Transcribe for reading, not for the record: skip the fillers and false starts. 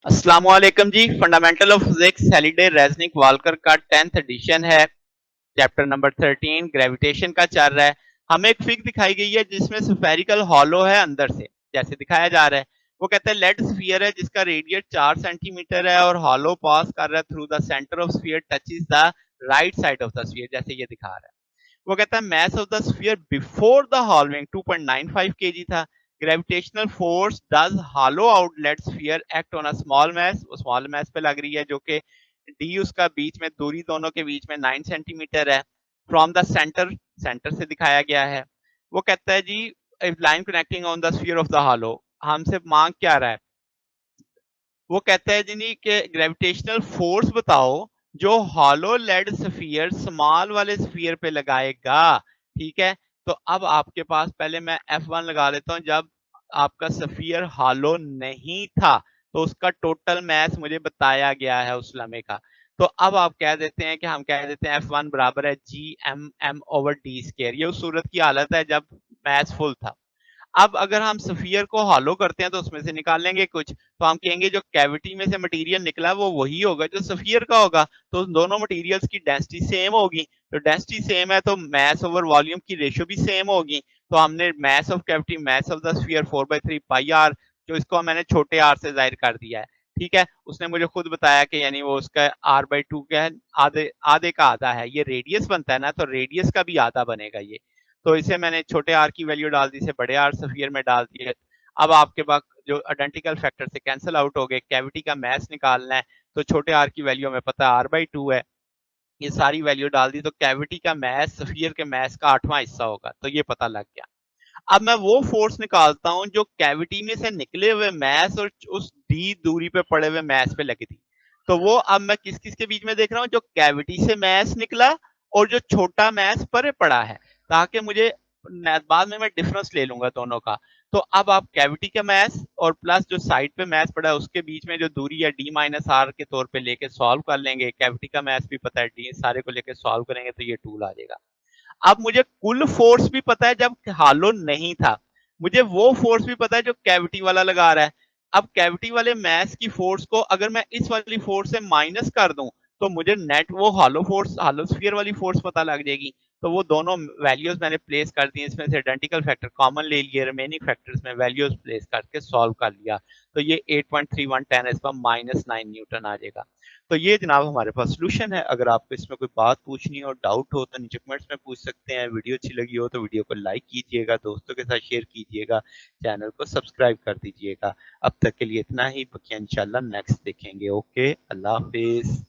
अस्सलाम वालेकुम जी। Fundamental of physics Halliday Resnick Walker का 10th एडिशन है। चैप्टर नंबर 13 ग्रेविटेशन का चल रहा है। हमें एक फिग दिखाई गई है जिसमें स्फेरिकल हॉलो है अंदर से, जैसे दिखाया जा रहा है। वो कहता है लेड स्फीयर है जिसका रेडियस 4 सेंटीमीटर है और हॉलो पास कर रहा है through the centre of sphere touches the right side of the sphere, जैसे ये दिखा रहा है। वो कहता है mass of the sphere before the hollowing 2.95 K G था। Gravitational force does hollow out let sphere act on a small mass, वो स्मॉल मैस पे लग रही है जो कि डी उसका बीच में दूरी दोनों के बीच में 9 सेंटीमीटर है। फ्रॉम द सेंटर, सेंटर से दिखाया गया है। वो कहता है जी line connecting on the sphere of the hollow, हमसे मांग क्या रहा है। वो कहता है जी कि ग्रेविटेशनल फोर्स बताओ जो हॉलो लेड स्फीयर स्मॉल वाले स्फीयर पे लगाएगा। ठीक है, तो अब आपके पास पहले मैं F1 लगा लेता हूं। जब आपका स्फीयर हॉलो नहीं था तो उसका टोटल मैस मुझे बताया गया है उस लम्हे का। तो अब आप कह देते हैं कि हम कह देते हैं F1 बराबर है G m/d²। ये उस सूरत की हालत है जब मैस फुल था। अब अगर हम स्फीयर को हॉलो करते हैं तो उसमें से निकालेंगे कुछ, तो हम कहेंगे जो कैविटी में से मटेरियल निकला वो वही होगा जो स्फीयर का होगा। तो दोनों मटेरियल्स की डेंसिटी सेम होगी, तो डेंसिटी सेम है तो मास ओवर वॉल्यूम की रेशियो भी सेम होगी। तो हमने mass of cavity mass of the sphere 4/3 pi R, जो इसको मैंने छोटे आर से जाहिर कर दिया है। ठीक है, उसने मुझे खुद बताया कि यानी वो उसका r/2 क्या है, आधे आधे का आधा है। ये रेडियस बनता है ना, तो रेडियस का भी आधा बनेगा ये। तो इसे मैंने छोटे आर की वैल्यू डाल दी, इसे बड़े आर स्फीयर में डाल दिए। अब आपके पास जो आइडेंटिकल फैक्टर से कैंसिल आउट हो गए, कैविटी का मैस निकालना है तो छोटे आर की वैल्यू हमें पता है r/2 है। ये सारी वैल्यू डाल दी तो कैविटी का मैस स्फीयर के मैस का 8वां हिस्सा होगा, तो ये पता लग गया। अब मैं वो फोर्स निकालता हूं जो कैविटी में से निकले हुए मैस और उस डी दूरी पे पड़े हुए मैस पे लगी थी। तो वो अब मैं किस किस के बीच में देख रहा हूं, जो कैविटी से मैस निकला और जो छोटा मैस परे पड़ा है, ताकि मुझे बाद में मैं डिफरेंस ले लूंगा दोनों का। तो अब आप कैविटी का मैस और प्लस जो साइड पे मैस पड़ा है उसके बीच में जो दूरी है d-r के तौर पे लेके सॉल्व कर लेंगे। कैविटी का मैस भी पता है, डी सारे को लेके सॉल्व करेंगे तो ये टूल आ जाएगा। अब मुझे कुल फोर्स भी पता है जब हालो नहीं था, मुझे वो फोर्स भी पता है जो कैविटी वाला लगा रहा है। अब कैविटी वाले मैस की फोर्स को अगर मैं इस वाली फोर्स से माइनस कर दूं तो मुझे नेट वो हालो फोर्स, हालो स्फीयर वाली फोर्स पता लग जाएगी। तो वो दोनों वैल्यूज मैंने प्लेस कर दी, इसमें से आइडेंटिकल फैक्टर कॉमन ले लिए, रिमेनिंग फैक्टर्स में वैल्यूज प्लेस करके सॉल्व कर लिया। तो ये 8.3110⁻⁹ न्यूटन आ जाएगा। तो ये जनाब हमारे पास सोल्यूशन है। अगर आपको इसमें कोई बात पूछनी हो, डाउट हो तो नीचे कमेंट्स में पूछ सकते हैं। वीडियो अच्छी लगी हो तो वीडियो को लाइक कीजिएगा, दोस्तों के साथ शेयर कीजिएगा, चैनल को सब्सक्राइब कर दीजिएगा। अब तक के लिए इतना ही, बाकी इंशाल्लाह नेक्स्ट देखेंगे। ओके, अल्लाह हाफिज।